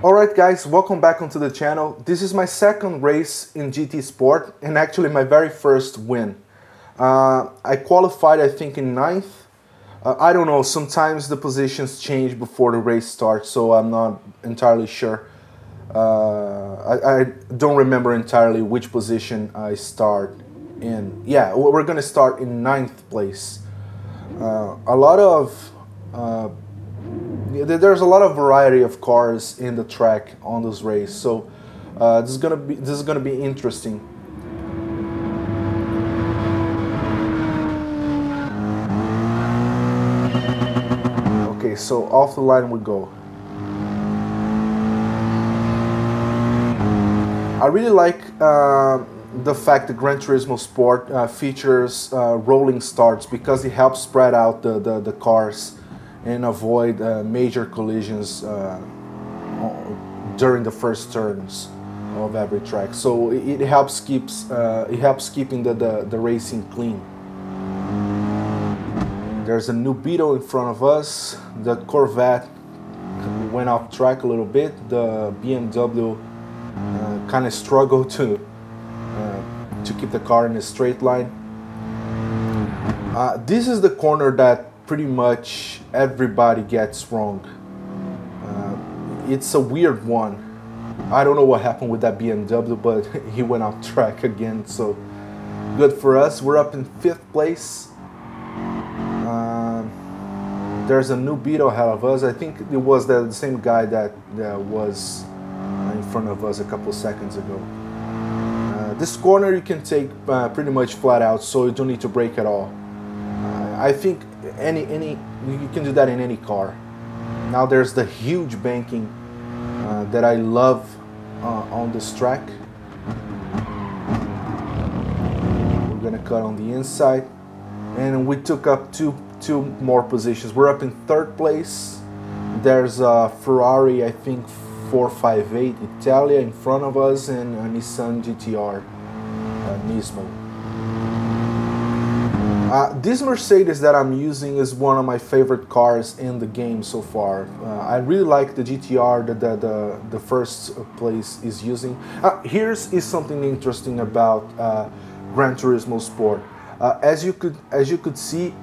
Alright guys, welcome back onto the channel. This is my second race in GT Sport and actually my very first win. I qualified I think in 9th. I don't know, sometimes the positions change before the race starts, so I'm not entirely sure. I don't remember entirely which position I start in. Yeah, we're gonna start in 9th place. There's a lot of variety of cars in the track on this race, so this is gonna be interesting. Okay, so off the line we go. I really like the fact that Gran Turismo Sport features rolling starts because it helps spread out the cars and avoid major collisions during the first turns of every track. So it helps keeping the racing clean. There's a new Beetle in front of us. The Corvette went off track a little bit. The BMW kind of struggled to keep the car in a straight line. This is the corner that pretty much everybody gets wrong. It's a weird one. I don't know what happened with that BMW, but he went off track again, so good for us. We're up in 5th place. There's a new Beetle ahead of us. I think it was the same guy that was in front of us a couple seconds ago. This corner you can take pretty much flat out, so you don't need to brake at all. I think you can do that in any car. Now there's the huge banking that I love on this track. We're gonna cut on the inside, and we took up two more positions. We're up in 3rd place. There's a Ferrari, I think 458 Italia in front of us, and a Nissan GTR Nismo. This Mercedes that I'm using is one of my favorite cars in the game so far. I really like the GTR that the first place is using. Here's something interesting about Gran Turismo Sport. As you could see,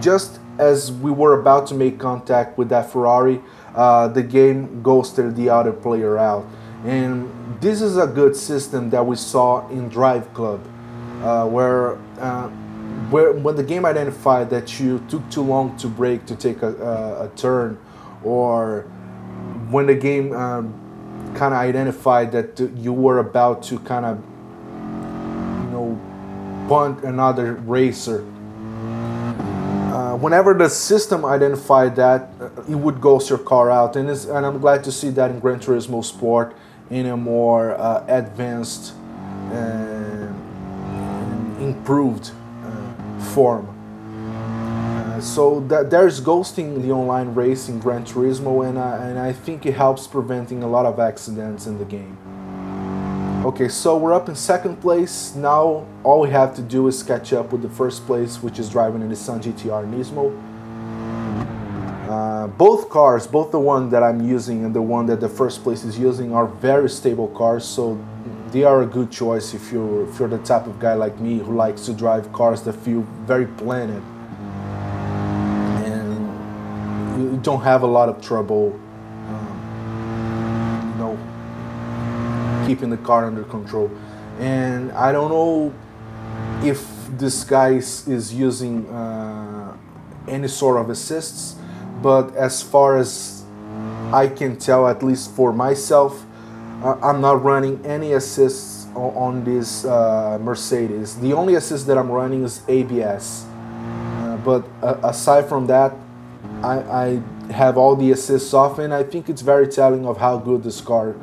just as we were about to make contact with that Ferrari, the game ghosted the other player out. And this is a good system that we saw in Drive Club, where when the game identified that you took too long to brake to take a turn, or when the game kind of identified that you were about to kind of, bunt another racer. Whenever the system identified that, it would ghost your car out, and I'm glad to see that in Gran Turismo Sport in a more advanced and improved form. So that there's ghosting the online race in Gran Turismo, and I think it helps preventing a lot of accidents in the game. Okay, so we're up in 2nd place. Now all we have to do is catch up with the 1st place, which is driving a Nissan GTR Nismo. Both cars, both the one that I'm using and the one that the 1st place is using, are very stable cars, so they are a good choice if you're the type of guy like me who likes to drive cars that feel very planted and you don't have a lot of trouble keeping the car under control. And I don't know if this guy is using any sort of assists, but as far as I can tell, at least for myself, I'm not running any assists on this Mercedes. The only assist that I'm running is ABS, but aside from that, I have all the assists off, and I think it's very telling of how good this car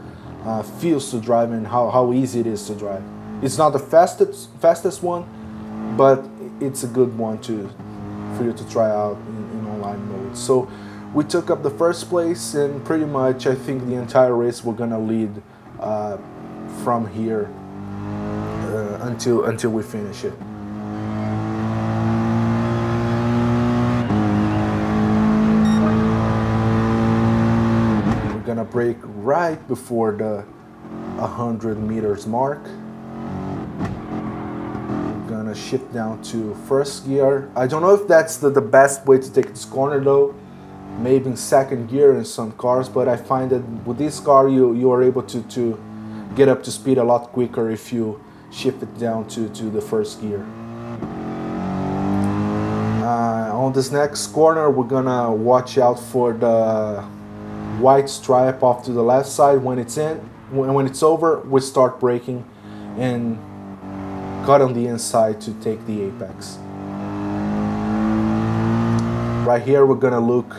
feels to drive and how easy it is to drive. It's not the fastest one, but it's a good one for you to try out in online mode. So we took up the 1st place, and pretty much I think the entire race we're gonna lead from here until we finish it. gonna brake right before the 100 meters mark. I'm gonna shift down to first gear. I don't know if that's the best way to take this corner though. Maybe in second gear in some cars, but I find that with this car you are able to get up to speed a lot quicker if you shift it down to the first gear. On this next corner, we're gonna watch out for the white stripe off to the left side. When it's over, we start braking and cut on the inside to take the apex. Right here, we're gonna look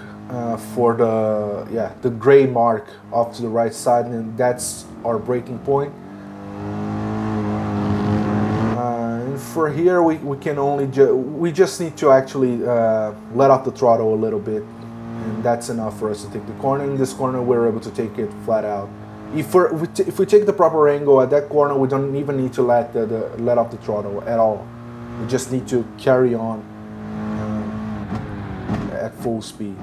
for the gray mark off to the right side, and that's our braking point. And for here, we can only we just need to actually let off the throttle a little bit, and that's enough for us to take the corner. In this corner, we're able to take it flat out. If we take the proper angle at that corner, we don't even need to let off the throttle at all. We just need to carry on at full speed.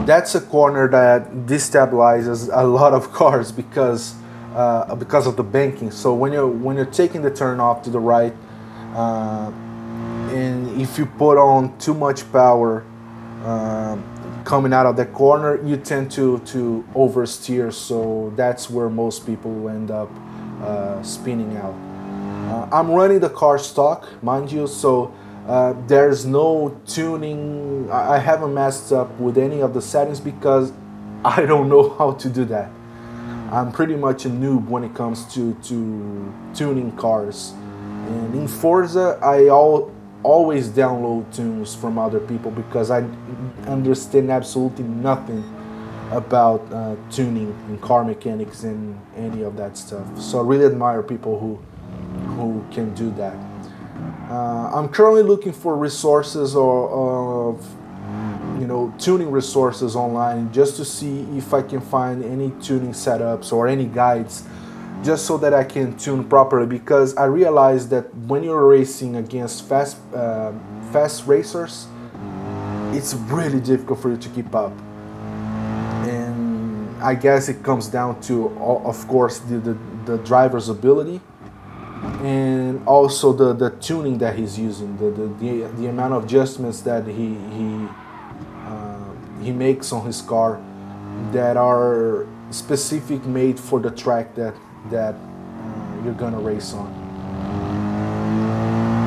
That's a corner that destabilizes a lot of cars because of the banking. So when you're taking the turn off to the right, and if you put on too much power coming out of that corner, you tend to oversteer. So that's where most people end up spinning out. I'm running the car stock, mind you, so there's no tuning. I haven't messed up with any of the settings because I don't know how to do that. I'm pretty much a noob when it comes to tuning cars. And in Forza, I always download tunes from other people because I understand absolutely nothing about tuning and car mechanics and any of that stuff. So I really admire people who can do that. I'm currently looking for resources of tuning resources online just to see if I can find any tuning setups or any guides just so that I can tune properly, because I realized that when you're racing against fast racers, it's really difficult for you to keep up. And I guess it comes down to, of course, the driver's ability, and also the tuning that he's using, the amount of adjustments that he makes on his car that are specific made for the track that you're gonna race on.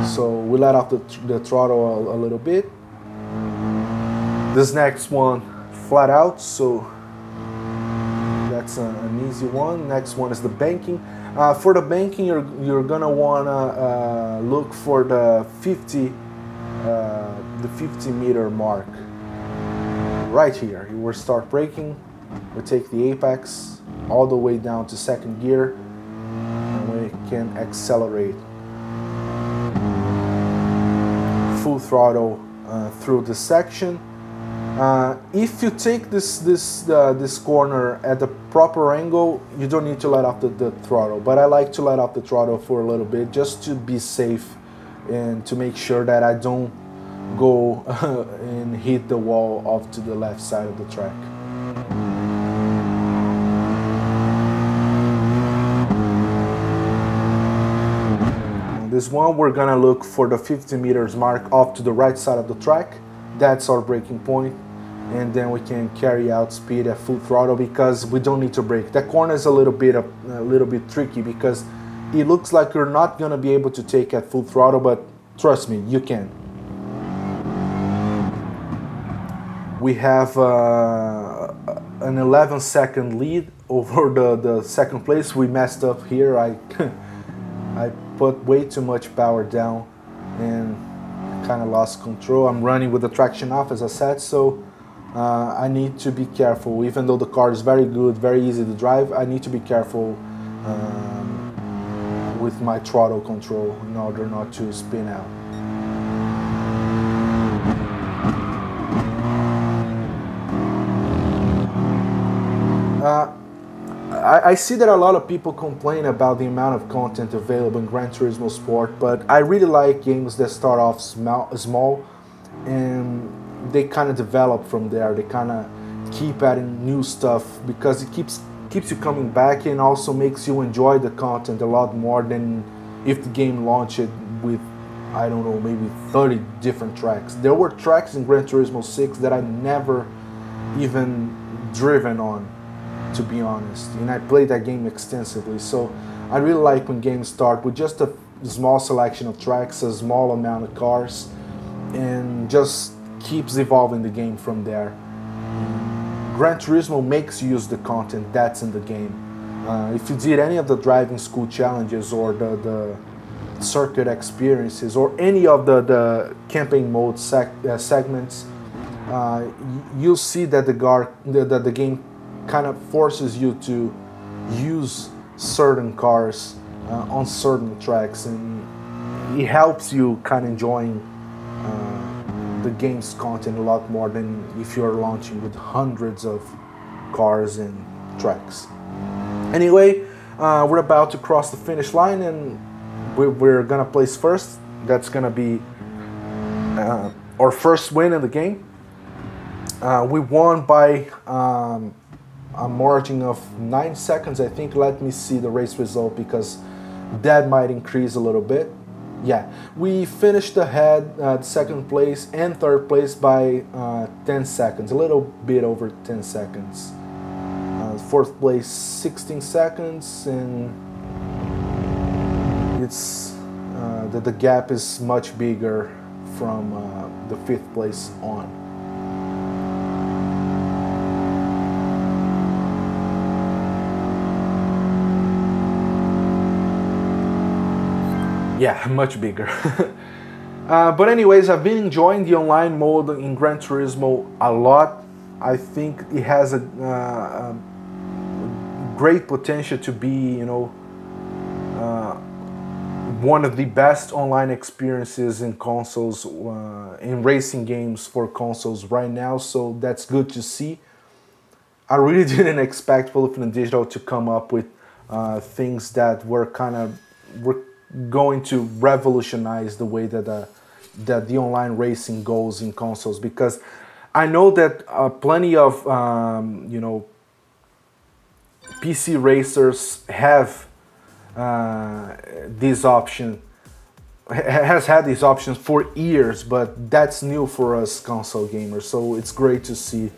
So we let off the throttle a little bit. This next one flat out, so that's an easy one. Next one is the banking. For the banking, you're gonna wanna look for the 50 meter mark right here. You will start braking. We take the apex all the way down to second gear, and we can accelerate full throttle through this section. If you take this corner at the proper angle, you don't need to let off the throttle, but I like to let off the throttle for a little bit just to be safe and to make sure that I don't go and hit the wall off to the left side of the track. This one, we're gonna look for the 50 meters mark off to the right side of the track. That's our braking point, and then we can carry out speed at full throttle because we don't need to brake. That corner is a little bit tricky because it looks like you're not gonna be able to take at full throttle, but trust me, you can. We have an 11-second lead over the second place. We messed up here. I put way too much power down and kind of lost control. I'm running with the traction off, as I said, so I need to be careful. Even though the car is very good, very easy to drive, I need to be careful with my throttle control in order not to spin out. I see that a lot of people complain about the amount of content available in Gran Turismo Sport, but I really like games that start off small and they kind of develop from there. They kind of keep adding new stuff, because it keeps you coming back, and also makes you enjoy the content a lot more than if the game launched with, I don't know, maybe 30 different tracks. There were tracks in Gran Turismo 6 that I never even driven on, to be honest, and I played that game extensively. So I really like when games start with just a small selection of tracks, a small amount of cars, and just keeps evolving the game from there. Gran Turismo makes you use the content that's in the game. If you did any of the driving school challenges, or the circuit experiences, or any of the campaign mode segments, you'll see that the game kind of forces you to use certain cars on certain tracks, and it helps you kind of enjoying the game's content a lot more than if you're launching with hundreds of cars and tracks. Anyway, we're about to cross the finish line, and we're gonna place first. That's gonna be our first win in the game. We won by a margin of 9 seconds, I think. Let me see the race result, because that might increase a little bit. Yeah, we finished ahead, second place and third place by 10 seconds, a little bit over 10 seconds. Fourth place 16 seconds, and it's the gap is much bigger from the fifth place on. Yeah, much bigger. But anyways, I've been enjoying the online mode in Gran Turismo a lot. I think it has a great potential to be, you know, one of the best online experiences in consoles, in racing games for consoles right now. So that's good to see. I really didn't expect Filipino Digital to come up with things that were going to revolutionize the way that the online racing goes in consoles, because I know that plenty of you know, PC racers have this option, has had these options for years, but that's new for us console gamers. So it's great to see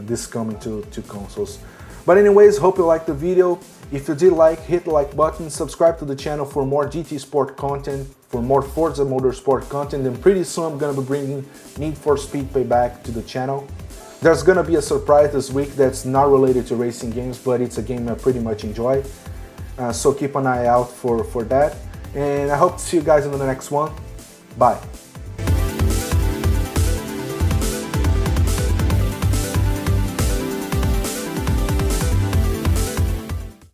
this coming to consoles. But anyways, hope you liked the video. If you did like, hit the like button, subscribe to the channel for more GT Sport content, for more Forza Motorsport content, and pretty soon I'm gonna be bringing Need for Speed Payback to the channel. There's gonna be a surprise this week that's not related to racing games, but it's a game I pretty much enjoy. So keep an eye out for that. And I hope to see you guys in the next one. Bye.